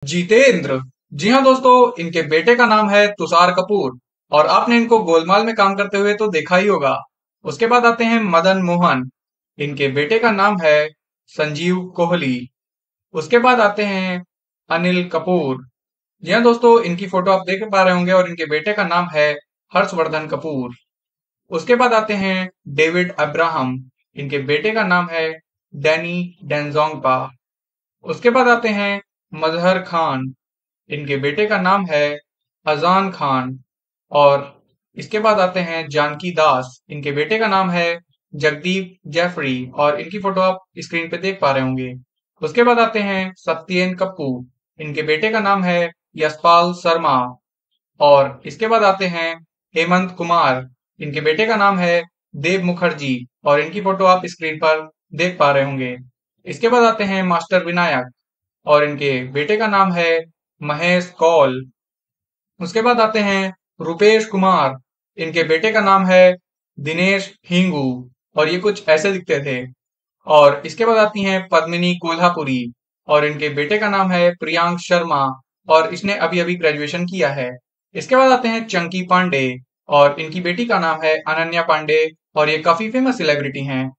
जितेंद्र। जी हाँ दोस्तों, इनके बेटे का नाम है तुषार कपूर और आपने इनको गोलमाल में काम करते हुए तो देखा ही होगा। उसके बाद आते हैं मदन मोहन। इनके बेटे का नाम है संजीव कोहली। उसके बाद आते हैं अनिल कपूर। जी हाँ दोस्तों, इनकी फोटो आप देख पा रहे होंगे और इनके बेटे का नाम है हर्षवर्धन कपूर। उसके बाद आते हैं डेविड अब्राहम। इनके बेटे का नाम है डैनी डेंजोंगपा। उसके बाद आते हैं मजहर खान। इनके बेटे का नाम है अजान खान। और इसके बाद आते हैं जानकी दास। इनके बेटे का नाम है जगदीप जेफरी और इनकी फोटो आप स्क्रीन पे देख पा रहे होंगे। उसके बाद आते हैं सत्येन कप्पू। इनके बेटे का नाम है यशपाल शर्मा। और इसके बाद आते हैं हेमंत कुमार। इनके बेटे का नाम है देव मुखर्जी और इनकी फोटो आप स्क्रीन पर देख पा रहे होंगे। इसके बाद आते हैं मास्टर विनायक और इनके बेटे का नाम है महेश कौल। उसके बाद आते हैं रुपेश कुमार। इनके बेटे का नाम है दिनेश हिंगू और ये कुछ ऐसे दिखते थे। और इसके बाद आती हैं पद्मिनी कोल्हापुरी और इनके बेटे का नाम है प्रियांक शर्मा और इसने अभी अभी ग्रेजुएशन किया है। इसके बाद आते हैं चंकी पांडे और इनकी बेटी का नाम है अनन्या पांडे और ये काफी फेमस सेलिब्रिटी हैं।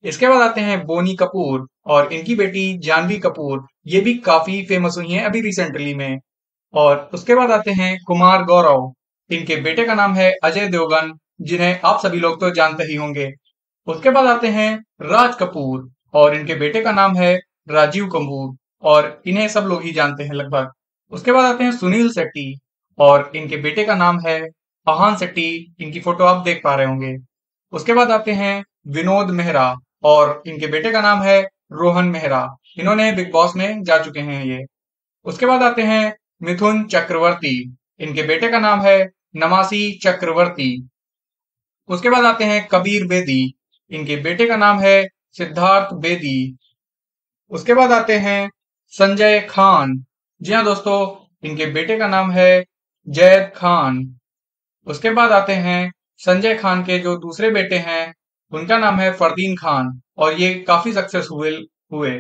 इसके बाद आते हैं बोनी कपूर और इनकी बेटी जानवी कपूर। ये भी काफी फेमस हुई हैं अभी रिसेंटली में। और उसके बाद आते हैं कुमार गौरव। इनके बेटे का नाम है अजय देवगन, जिन्हें आप सभी लोग तो जानते ही होंगे। उसके बाद आते हैं राज कपूर और इनके बेटे का नाम है राजीव कपूर और इन्हें सब लोग ही जानते हैं लगभग। उसके बाद आते हैं सुनील शेट्टी और इनके बेटे का नाम है आहान शेट्टी। इनकी फोटो आप देख पा रहे होंगे। उसके बाद आते हैं विनोद मेहरा और इनके बेटे का नाम है रोहन मेहरा। इन्होंने बिग बॉस में जा चुके हैं ये। उसके बाद आते हैं मिथुन चक्रवर्ती। इनके बेटे का नाम है नमासी चक्रवर्ती। उसके बाद आते हैं कबीर बेदी। इनके बेटे का नाम है सिद्धार्थ बेदी। उसके बाद आते हैं संजय खान। जी हाँ दोस्तों, इनके बेटे का नाम है जैद खान। उसके बाद आते हैं संजय खान के जो दूसरे बेटे हैं, उनका नाम है फरदीन खान और ये काफी सक्सेसफुल हुए।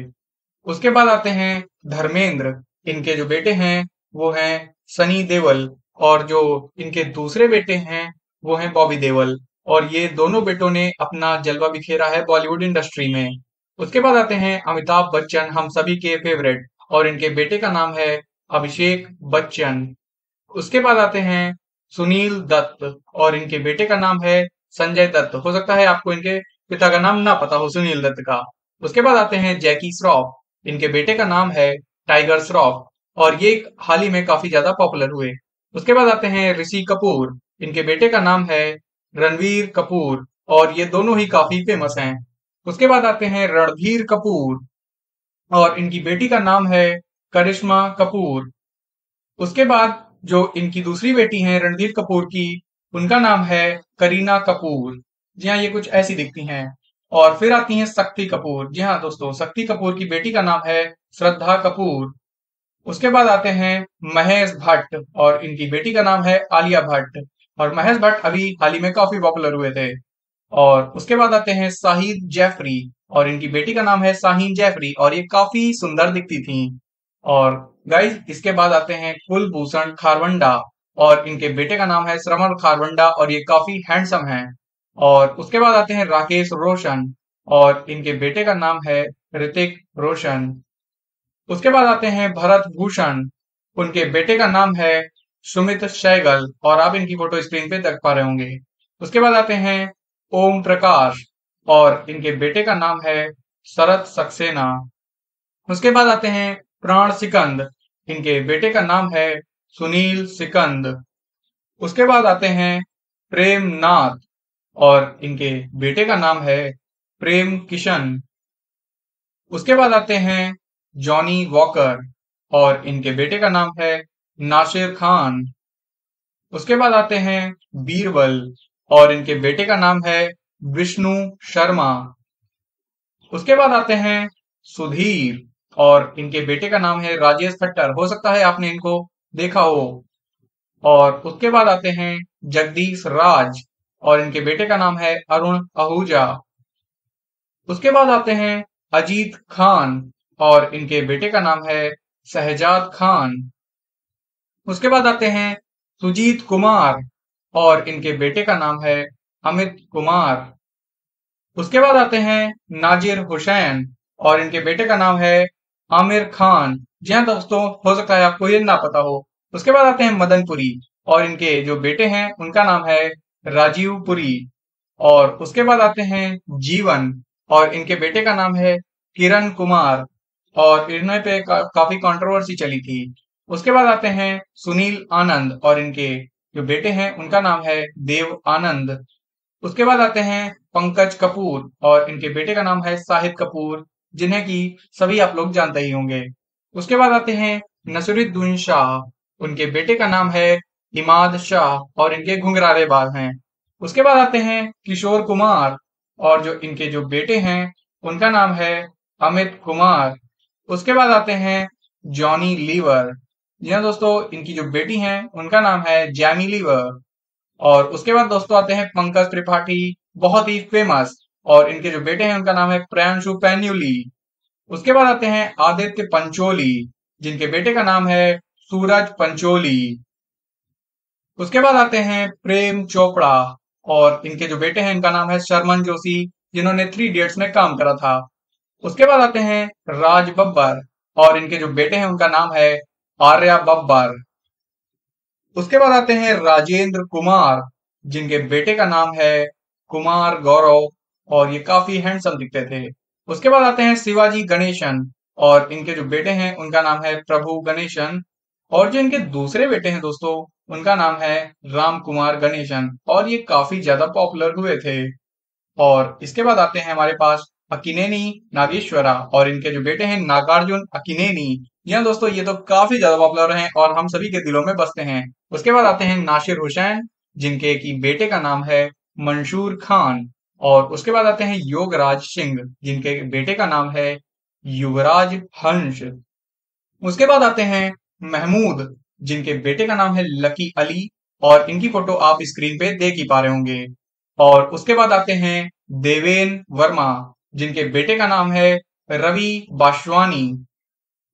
उसके बाद आते हैं धर्मेंद्र। इनके जो बेटे हैं वो हैं सनी देओल और जो इनके दूसरे बेटे हैं वो हैं बॉबी देओल और ये दोनों बेटों ने अपना जलवा बिखेरा है बॉलीवुड इंडस्ट्री में। उसके बाद आते हैं अमिताभ बच्चन, हम सभी के फेवरेट, और इनके बेटे का नाम है अभिषेक बच्चन। उसके बाद आते हैं सुनील दत्त और इनके बेटे का नाम है संजय दत्त। हो सकता है आपको इनके पिता का नाम ना पता हो सुनील दत्त का। उसके बाद आते हैं जैकी श्रॉफ। इनके बेटे का नाम है टाइगर श्रॉफ और ये हाल ही में काफी ज्यादा पॉपुलर हुए। उसके बाद आते हैं ऋषि कपूर। इनके बेटे का नाम है रणवीर कपूर और ये दोनों ही काफी फेमस हैं। उसके बाद आते हैं रणधीर कपूर और इनकी बेटी का नाम है करिश्मा कपूर। उसके बाद जो इनकी दूसरी बेटी हैं रणधीर कपूर की, उनका नाम है करीना कपूर। जी हाँ, ये कुछ ऐसी दिखती हैं। और फिर आती हैं शक्ति कपूर। जी हाँ दोस्तों, शक्ति कपूर की बेटी का नाम है श्रद्धा कपूर। उसके बाद आते हैं महेश भट्ट और इनकी बेटी का नाम है आलिया भट्ट और महेश भट्ट अभी हाल ही में काफी पॉपुलर हुए थे। और उसके बाद आते हैं शाहिद जैफरी और इनकी बेटी का नाम है शाहीन जैफरी और ये काफी सुंदर दिखती थी। और गाइस, इसके बाद आते हैं कुलभूषण खारवंडा और इनके बेटे का नाम है श्रवण खारवंडा और ये काफी हैंडसम हैं। और उसके बाद आते हैं राकेश रोशन और इनके बेटे का नाम है ऋतिक रोशन। उसके बाद आते हैं भरत भूषण। उनके बेटे का नाम है सुमित सहगल और आप इनकी फोटो स्क्रीन पे देख पा रहे होंगे। उसके बाद आते हैं ओम प्रकाश और इनके बेटे का नाम है शरत सक्सेना। उसके बाद आते हैं प्राण सिकंद। इनके बेटे का नाम है सुनील सिकंद। उसके बाद आते हैं प्रेम नाथ और इनके बेटे का नाम है प्रेम किशन। उसके बाद आते हैं जॉनी वॉकर और इनके बेटे का नाम है नासिर खान। उसके बाद आते हैं बीरबल और इनके बेटे का नाम है विष्णु शर्मा। उसके बाद आते हैं सुधीर और इनके बेटे का नाम है राजेश खट्टर। हो सकता है आपने इनको देखा हो। और उसके बाद आते हैं जगदीश राज और इनके बेटे का नाम है अरुण आहूजा। उसके बाद आते हैं अजीत खान और इनके बेटे का नाम है शहजाद खान। उसके बाद आते हैं सुजीत कुमार और इनके बेटे का नाम है अमित कुमार। उसके बाद आते हैं नाजिर हुसैन और इनके बेटे का नाम है आमिर खान। जी हाँ दोस्तों, हो सकता है आपको ये ना पता हो। उसके बाद आते हैं मदनपुरी और इनके जो बेटे हैं उनका नाम है राजीव पुरी। और उसके बाद आते हैं जीवन और इनके बेटे का नाम है किरण कुमार और इन्हें पे काफी कंट्रोवर्सी चली थी। उसके बाद आते हैं सुनील आनंद और इनके जो बेटे हैं उनका नाम है देव आनंद। उसके बाद आते हैं पंकज कपूर और इनके बेटे का नाम है शाहिद कपूर, जिन्हें कि सभी आप लोग जानते ही होंगे। उसके बाद आते हैं नसीरुद्दीन शाह, उनके बेटे का नाम है इमाद शाह और इनके घुंघराले बाल हैं। उसके बाद आते हैं किशोर कुमार और जो इनके जो बेटे हैं उनका नाम है अमित कुमार। उसके बाद आते हैं जॉनी लीवर। जी हाँ दोस्तों, इनकी जो बेटी हैं उनका नाम है जैमी लीवर। और उसके बाद दोस्तों आते हैं पंकज त्रिपाठी, बहुत ही फेमस, और इनके जो बेटे हैं उनका नाम है प्रियांशु पैन्यूली। उसके बाद आते हैं आदित्य पंचोली, जिनके बेटे का नाम है सूरज पंचोली। उसके बाद आते हैं प्रेम चोपड़ा और इनके जो बेटे हैं इनका नाम है शर्मन जोशी, जिन्होंने 3 इडियट्स में काम करा था। उसके बाद आते हैं राज बब्बर और इनके जो बेटे हैं उनका नाम है आर्या बब्बर। उसके बाद आते हैं राजेंद्र कुमार, जिनके बेटे का नाम है कुमार गौरव और ये काफी हैंडसम दिखते थे। उसके बाद आते हैं शिवाजी गणेशन और इनके जो बेटे हैं उनका नाम है प्रभु गणेशन। और जो इनके दूसरे बेटे हैं दोस्तों उनका नाम है राम कुमार गणेशन और ये काफी ज्यादा पॉपुलर हुए थे। और इसके बाद आते हैं हमारे पास अकिनेनी नागेश्वरा और इनके जो बेटे हैं नागार्जुन अकिनेनी। जी हाँ दोस्तों, ये तो काफी ज्यादा पॉपुलर हैं और हम सभी के दिलों में बसते हैं। उसके बाद आते हैं नासिर हुसैन, जिनके की बेटे का नाम है मंशूर खान। और उसके बाद आते हैं योगराज सिंह, जिनके बेटे का नाम है युवराज हंस। उसके बाद आते हैं महमूद, जिनके बेटे का नाम है लकी अली और इनकी फोटो आप स्क्रीन पे देख ही पा रहे होंगे। और उसके बाद आते हैं देवेन वर्मा, जिनके बेटे का नाम है रवि बाशवानी।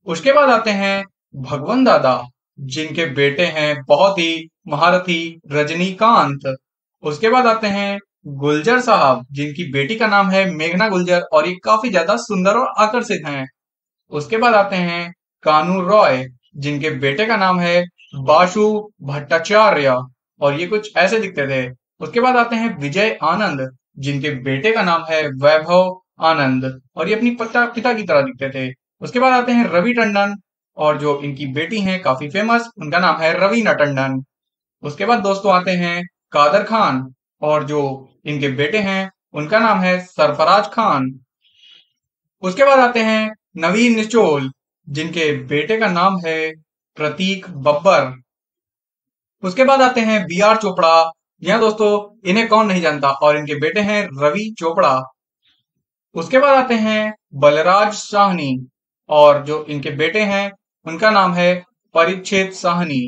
उसके बाद आते हैं भगवन दादा, जिनके बेटे हैं बहुत ही महारथी रजनीकांत। उसके बाद आते हैं गुलजर साहब, जिनकी बेटी का नाम है मेघना गुलजर और ये काफी ज्यादा सुंदर और आकर्षित हैं। उसके बाद आते हैं कानू रॉय, जिनके बेटे का नाम है बाशु भट्टाचार्य और ये कुछ ऐसे दिखते थे। उसके बाद आते हैं विजय आनंद, जिनके बेटे का नाम है वैभव आनंद और ये अपनी पिता की तरह दिखते थे। उसके बाद आते हैं रवि टंडन और जो इनकी बेटी हैं काफी फेमस, उनका नाम है रवीना टंडन। उसके बाद दोस्तों आते हैं कादर खान और जो इनके बेटे हैं उनका नाम है सरफराज खान। उसके बाद आते हैं नवीन निचोल, जिनके बेटे का नाम है प्रतीक बब्बर। उसके बाद आते हैं बी आर चोपड़ा। यहाँ दोस्तों, इन्हें कौन नहीं जानता, और इनके बेटे हैं रवि चोपड़ा। उसके बाद आते हैं बलराज साहनी और जो इनके बेटे हैं उनका नाम है परीक्षित साहनी।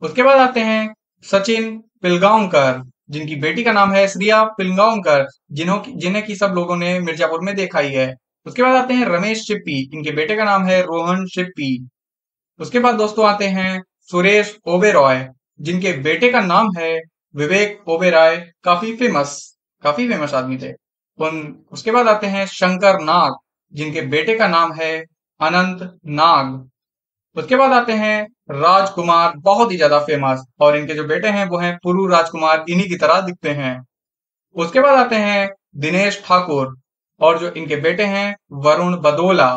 उसके बाद आते हैं सचिन पिलगांवकर, जिनकी बेटी का नाम है श्रिया पिलगांवकर, जिन्हें की सब लोगों ने मिर्जापुर में देखा ही है। उसके बाद आते हैं रमेश शिप्पी, इनके बेटे का नाम है रोहन शिप्पी। उसके बाद दोस्तों आते हैं सुरेश ओबेरॉय, जिनके बेटे का नाम है विवेक ओबेरॉय, काफी फेमस आदमी थे। उसके बाद आते हैं शंकर नाग, जिनके बेटे का नाम है अनंत नाग। उसके बाद आते हैं राजकुमार, बहुत ही ज्यादा फेमस, और इनके जो बेटे हैं वो हैं पुरु राजकुमार, इन्हीं की तरह दिखते हैं। उसके बाद आते हैं दिनेश ठाकुर और जो इनके बेटे हैं वरुण बदोला।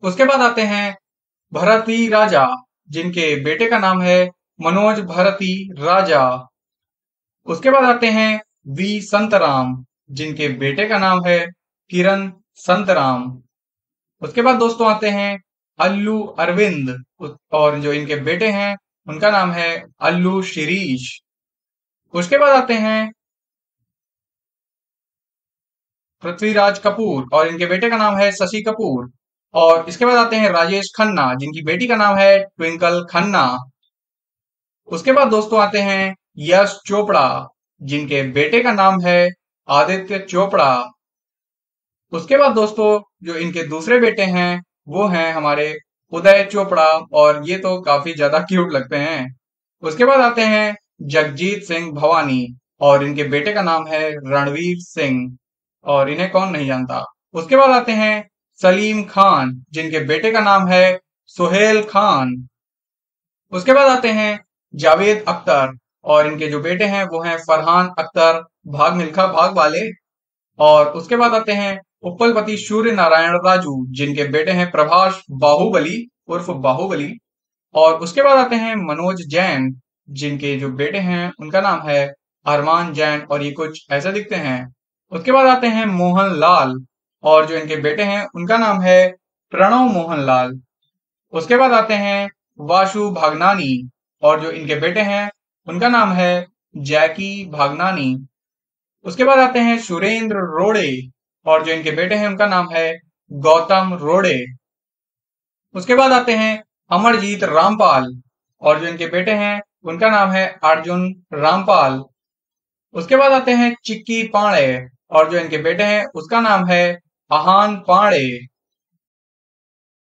उसके बाद आते हैं भरती राजा, जिनके बेटे का नाम है मनोज भरती राजा। उसके बाद आते हैं वी संतराम, जिनके बेटे का नाम है किरण संतराम। उसके बाद दोस्तों आते हैं अल्लू अरविंद और जो इनके बेटे हैं उनका नाम है अल्लू शिरीष। उसके बाद आते हैं पृथ्वीराज कपूर और इनके बेटे का नाम है शशि कपूर। और इसके बाद आते हैं राजेश खन्ना, जिनकी बेटी का नाम है ट्विंकल खन्ना। उसके बाद दोस्तों आते हैं यश चोपड़ा, जिनके बेटे का नाम है आदित्य चोपड़ा। उसके बाद दोस्तों जो इनके दूसरे बेटे हैं वो हैं हमारे उदय चोपड़ा, और ये तो काफी ज्यादा क्यूट लगते हैं। उसके बाद आते हैं जगजीत सिंह भवानी, और इनके बेटे का नाम है रणवीर सिंह, और इन्हें कौन नहीं जानता। उसके बाद आते हैं सलीम खान, जिनके बेटे का नाम है सुहेल खान। उसके बाद आते हैं जावेद अख्तर, और इनके जो बेटे हैं वो हैं फरहान अख्तर, भाग मिल्खा भाग वाले। और उसके बाद आते हैं उपलपति सूर्य नारायण राजू, जिनके बेटे हैं प्रभास बाहुबली उर्फ बाहुबली। और उसके बाद आते हैं मनोज जैन, जिनके जो बेटे हैं उनका नाम है अरमान जैन, और ये कुछ ऐसे दिखते हैं। उसके बाद आते हैं मोहन लाल, और जो इनके बेटे हैं उनका नाम है प्रणव मोहन लाल। उसके बाद आते हैं वासु भागनानी, और जो इनके बेटे हैं उनका नाम है जैकी भागनानी। उसके बाद आते हैं सुरेंद्र रोड़े, और जो इनके बेटे हैं उनका नाम है गौतम रोड़े। उसके बाद आते हैं अमरजीत रामपाल, और जो इनके बेटे हैं उनका नाम है अर्जुन रामपाल। उसके बाद आते हैं चिक्की पांडे, और जो इनके बेटे हैं उसका नाम है आहान पांडे।